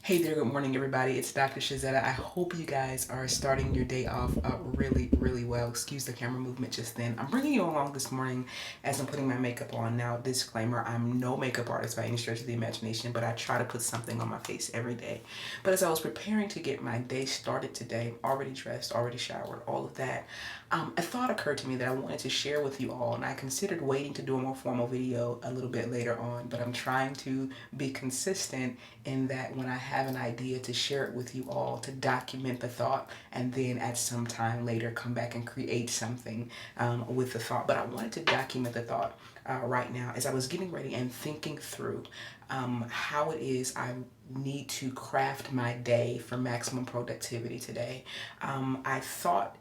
Hey there, good morning, everybody. It's Dr. Shazetta. I hope you guys are starting your day off really, really well. Excuse the camera movement just then. I'm bringing you along this morning as I'm putting my makeup on. Now, disclaimer, I'm no makeup artist by any stretch of the imagination, but I try to put something on my face every day. But as I was preparing to get my day started today, already dressed, already showered, all of that, a thought occurred to me that I wanted to share with you all, and I considered waiting to do a more formal video a little bit later on, but I'm trying to be consistent in that when I have an idea to share it with you all, to document the thought, and then at some time later come back and create something with the thought. But I wanted to document the thought right now as I was getting ready and thinking through how it is I need to craft my day for maximum productivity today. I thought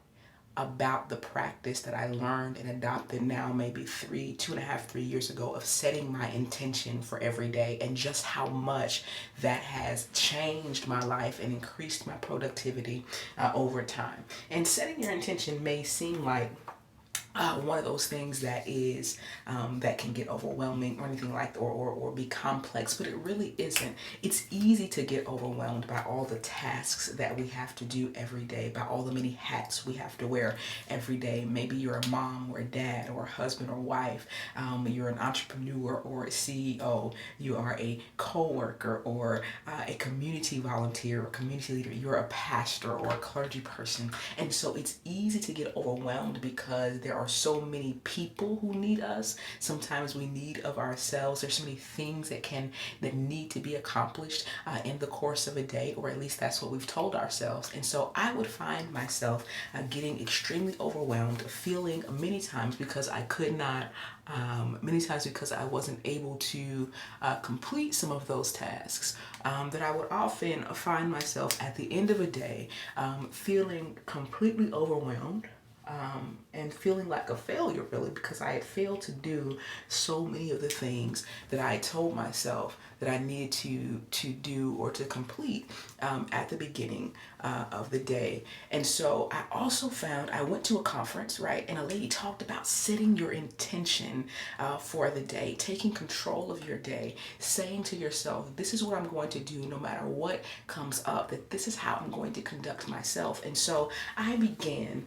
about the practice that I learned and adopted now maybe 2.5, 3 years ago of setting my intention for every day, and just how much that has changed my life and increased my productivity over time. And setting your intention may seem like one of those things that is that can get overwhelming or anything like that, or be complex, but it really isn't. It's easy to get overwhelmed by all the tasks that we have to do every day, by all the many hats we have to wear every day. Maybe you're a mom or a dad or a husband or wife, you're an entrepreneur or a CEO, you are a co-worker or a community volunteer or community leader, you're a pastor or a clergy person. And so it's easy to get overwhelmed because there are so many people who need us. Sometimes we need of ourselves. There's so many things that need to be accomplished in the course of a day, or at least that's what we've told ourselves. And so I would find myself getting extremely overwhelmed, feeling many times because I could not, many times because I wasn't able to complete some of those tasks, that I would often find myself at the end of a day feeling completely overwhelmed, and feeling like a failure, really, because I had failed to do so many of the things that I told myself that I needed to do or to complete at the beginning of the day. And so I also found, I went to a conference, right, and a lady talked about setting your intention for the day, taking control of your day, saying to yourself, this is what I'm going to do no matter what comes up, that this is how I'm going to conduct myself. And so I began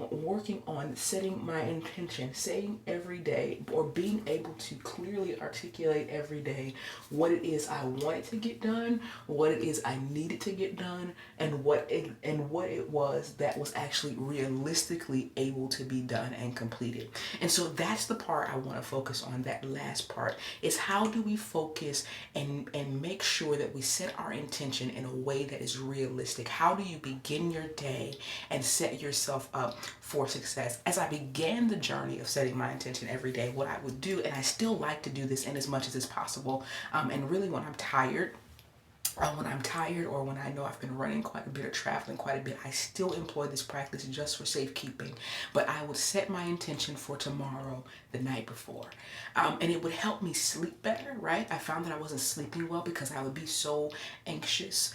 working on setting my intention, saying every day, or being able to clearly articulate every day what it is I wanted to get done, what it is I needed to get done, and what it was that was actually realistically able to be done and completed. And so that's the part I want to focus on. That last part is, how do we focus and make sure that we set our intention in a way that is realistic? How do you begin your day and set yourself up for success? As I began the journey of setting my intention every day, what I would do, and I still like to do this in as much as is possible, and really when I'm tired or when I know I've been running quite a bit or traveling quite a bit, I still employ this practice just for safekeeping. But I would set my intention for tomorrow the night before. And it would help me sleep better, right? I found that I wasn't sleeping well because I would be so anxious,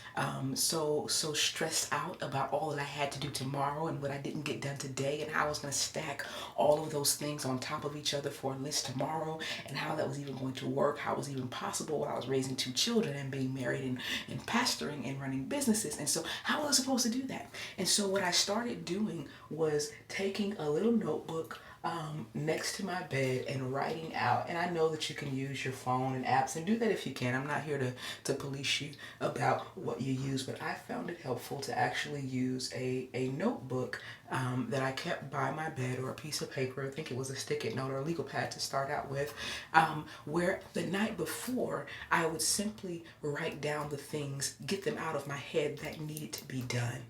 so stressed out about all that I had to do tomorrow and what I didn't get done today, and how I was going to stack all of those things on top of each other for a list tomorrow, and how that was even going to work, how it was even possible while I was raising two children and being married and pastoring and running businesses. And so how was I supposed to do that? And so what I started doing was taking a little notebook next to my bed and writing out. And I know that you can use your phone and apps, and do that if you can. I'm not here to police you about what you use, but I found it helpful to actually use a notebook that I kept by my bed, or a piece of paper. I think it was a stick-it note or a legal pad to start out with, where the night before I would simply write down the things, get them out of my head that needed to be done,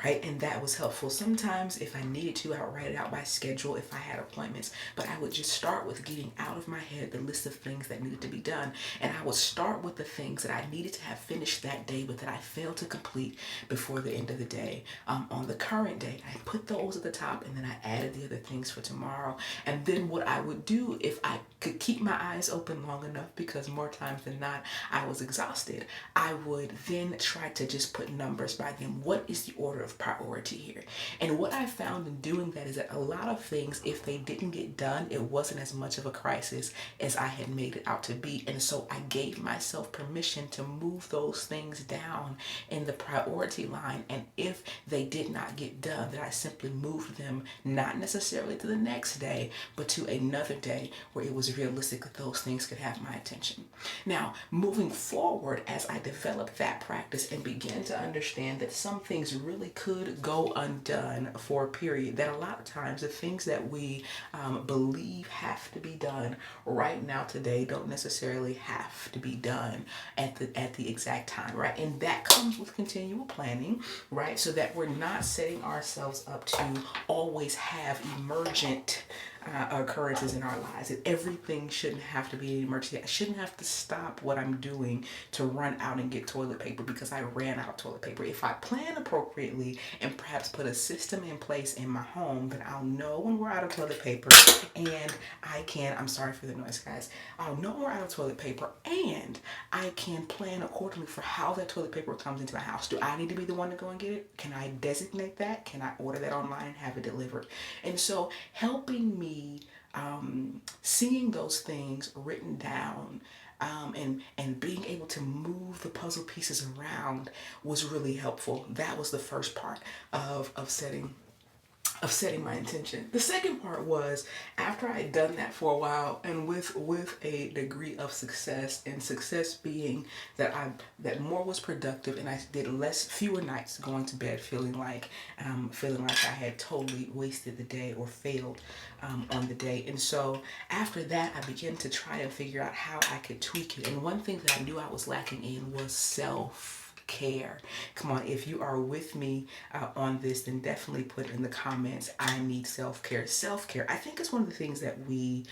right? And that was helpful. Sometimes if I needed to, I would write it out by schedule if I had appointments, but I would just start with getting out of my head the list of things that needed to be done. And I would start with the things that I needed to have finished that day, but that I failed to complete before the end of the day. On the current day, I put those at the top, and then I added the other things for tomorrow. And then what I would do, if I could keep my eyes open long enough, because more times than not I was exhausted, I would then try to just put numbers by them. What is the order of priority here? And what I found in doing that is that a lot of things, if they didn't get done, it wasn't as much of a crisis as I had made it out to be. And so I gave myself permission to move those things down in the priority line. And if they did not get done, that I simply moved them, not necessarily to the next day, but to another day where it was realistic that those things could have my attention. Now, moving forward, as I developed that practice and began to understand that some things really could go undone for a period, that a lot of times the things that we believe have to be done right now today don't necessarily have to be done at the exact time, right? And that comes with continual planning, right? So that we're not setting ourselves up to always have emergent occurrences in our lives. That everything shouldn't have to be an emergency. I shouldn't have to stop what I'm doing to run out and get toilet paper because I ran out of toilet paper. If I plan appropriately and perhaps put a system in place in my home, then I'll know when we're out of toilet paper, and I can, I'm sorry for the noise, guys. I'll know when we're out of toilet paper, and I can plan accordingly for how that toilet paper comes into my house. Do I need to be the one to go and get it? Can I designate that? Can I order that online and have it delivered? And so helping me seeing those things written down, and being able to move the puzzle pieces around was really helpful. That was the first part of setting my intention. The second part was after I had done that for a while, and with a degree of success, and success being that more was productive, and I did fewer nights going to bed feeling like I had totally wasted the day or failed on the day. And so after that, I began to try and figure out how I could tweak it. And one thing that I knew I was lacking in was self-care. Come on, if you are with me on this, then definitely put in the comments, I need self-care. Self-care, I think, is one of the things that we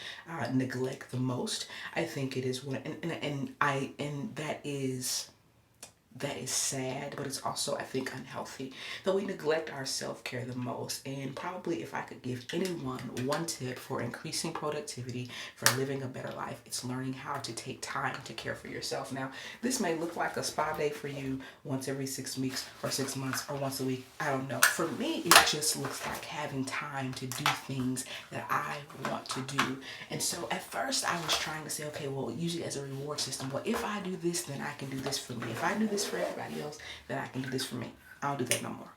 neglect the most. I think it is one, and that is sad, but it's also, I think, unhealthy that we neglect our self-care the most. And probably if I could give anyone one tip for increasing productivity, for living a better life, it's learning how to take time to care for yourself. Now, this may look like a spa day for you once every 6 weeks or 6 months or once a week. I don't know. For me, it just looks like having time to do things that I want to do. And so at first I was trying to say, okay, well, usually as a reward system, well, if I do this, then I can do this for me. If I do this for everybody else, then I can do this for me. I don't do that no more.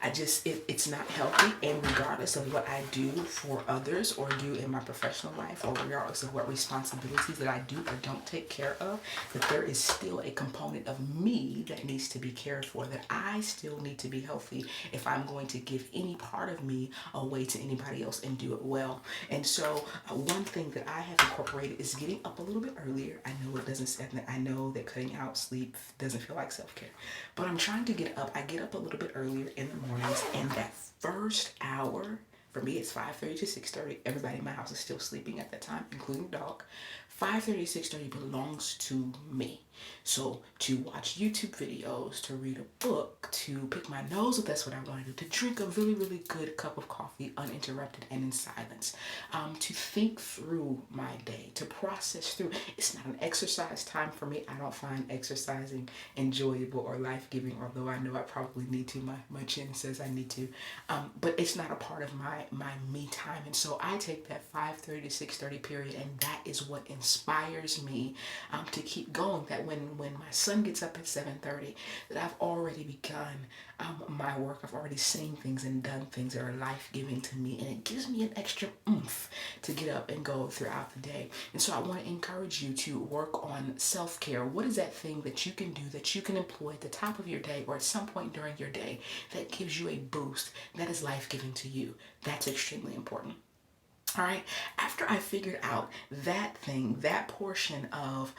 It's not healthy. And regardless of what I do for others or do in my professional life, or regardless of what responsibilities that I do or don't take care of, that there is still a component of me that needs to be cared for, that I still need to be healthy if I'm going to give any part of me away to anybody else and do it well. And so one thing that I have incorporated is getting up a little bit earlier. I know that cutting out sleep doesn't feel like self-care, but I'm trying to get up. I get up a little bit earlier in the mornings, and that first hour, for me, it's 5:30 to 6:30. Everybody in my house is still sleeping at that time, including the dog. 5:30 to 6:30 belongs to me. So to watch YouTube videos, to read a book, to pick my nose if that's what I want to do, to drink a really, really good cup of coffee uninterrupted and in silence, to think through my day, to process through. It's not an exercise time for me. I don't find exercising enjoyable or life-giving, although I know I probably need to. My chin says I need to. But it's not a part of my me time. And so I take that 5:30 to 6:30 period, and that is what inspires me to keep going. That when my son gets up at 7:30, that I've already begun my work. I've already seen things and done things that are life-giving to me, and it gives me an extra oomph to get up and go throughout the day. And so I want to encourage you to work on self-care. What is that thing that you can do, that you can employ at the top of your day or at some point during your day, that gives you a boost, that is life-giving to you? That's extremely important. All right, after I figured out that thing, that portion of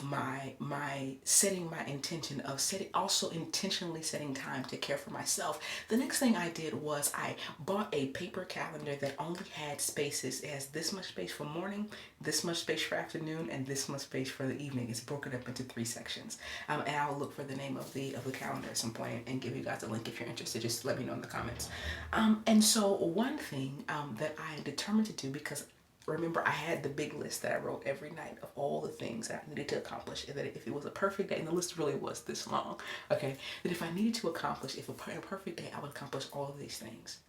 my setting my intention of also intentionally setting time to care for myself, the next thing I did was I bought a paper calendar that only had spaces. It has this much space for morning, this much space for afternoon, and this much space for the evening. It's broken up into 3 sections. And I'll look for the name of the calendar at some point and give you guys a link if you're interested. Just let me know in the comments. And so one thing that I determined to do, because remember, I had the big list that I wrote every night of all the things that I needed to accomplish, and that if it was a perfect day, and the list really was this long, okay, that if I needed to accomplish, if a perfect day, I would accomplish all of these things.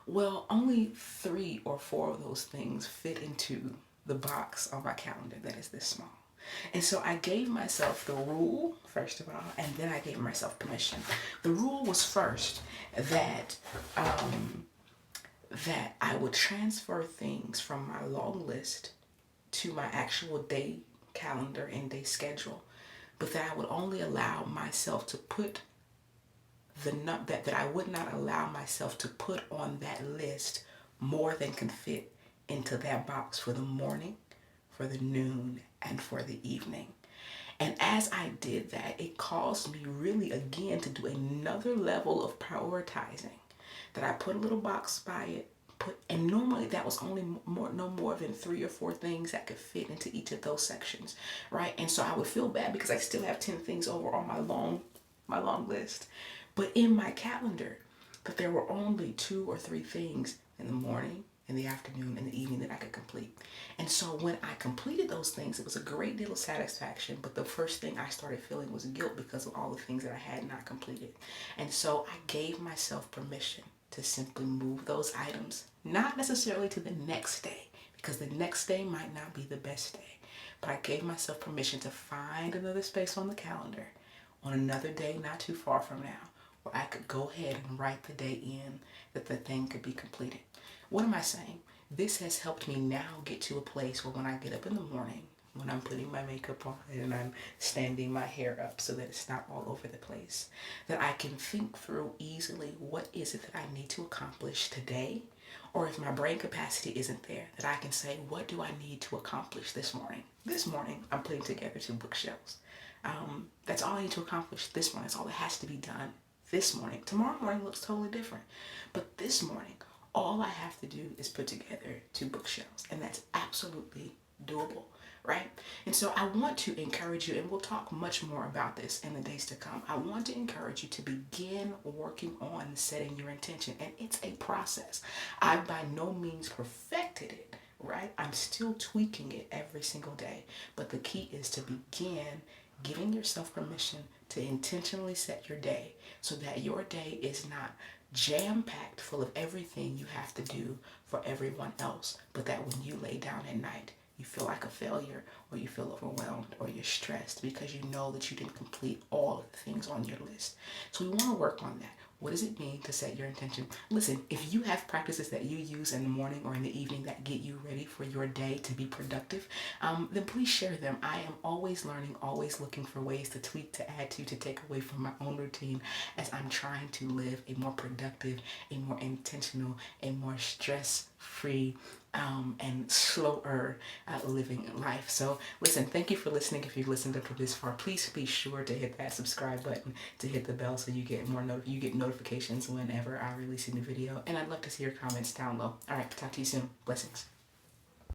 Well, only 3 or 4 of those things fit into the box on my calendar that is this small. And so I gave myself the rule, first of all, and then I gave myself permission. The rule was first that that I would transfer things from my long list to my actual day calendar and day schedule, but that I would only allow myself to put that I would not allow myself to put on that list more than can fit into that box for the morning, for the noon, and for the evening. And as I did that, it caused me really again to do another level of prioritizing. That I put a little box by it, and normally that was only no more than 3 or 4 things that could fit into each of those sections, right? And so I would feel bad because I still have 10 things over on my long list. But in my calendar, that there were only 2 or 3 things in the morning, in the afternoon, and the evening that I could complete. And so when I completed those things, it was a great deal of satisfaction. But the first thing I started feeling was guilt because of all the things that I had not completed. And so I gave myself permission to simply move those items, not necessarily to the next day, because the next day might not be the best day. But I gave myself permission to find another space on the calendar on another day not too far from now, where I could go ahead and write the day in that the thing could be completed. What am I saying? This has helped me now get to a place where when I get up in the morning, when I'm putting my makeup on and I'm standing my hair up so that it's not all over the place, that I can think through easily what is it that I need to accomplish today, or if my brain capacity isn't there, that I can say, what do I need to accomplish this morning? This morning, I'm putting together 2 bookshelves. That's all I need to accomplish this morning. That's all that has to be done this morning. Tomorrow morning looks totally different. But this morning, all I have to do is put together 2 bookshelves. And that's absolutely doable, right? And so I want to encourage you, and we'll talk much more about this in the days to come. I want to encourage you to begin working on setting your intention. And it's a process. I've by no means perfected it, right? I'm still tweaking it every single day. But the key is to begin giving yourself permission to intentionally set your day so that your day is not jam-packed full of everything you have to do for everyone else, but that when you lay down at night, you feel like a failure, or you feel overwhelmed, or you're stressed because you know that you didn't complete all of the things on your list. So we want to work on that. What does it mean to set your intention? Listen, if you have practices that you use in the morning or in the evening that get you ready for your day to be productive, then please share them. I am always learning, always looking for ways to tweak, to add to take away from my own routine as I'm trying to live a more productive, a more intentional, a more stress-free, and slower living life. So listen, thank you for listening. If you've listened up to this far, please be sure to hit that subscribe button, to hit the bell so you get notifications whenever I release a new video. And I'd love to see your comments down low. All right, talk to you soon. Blessings.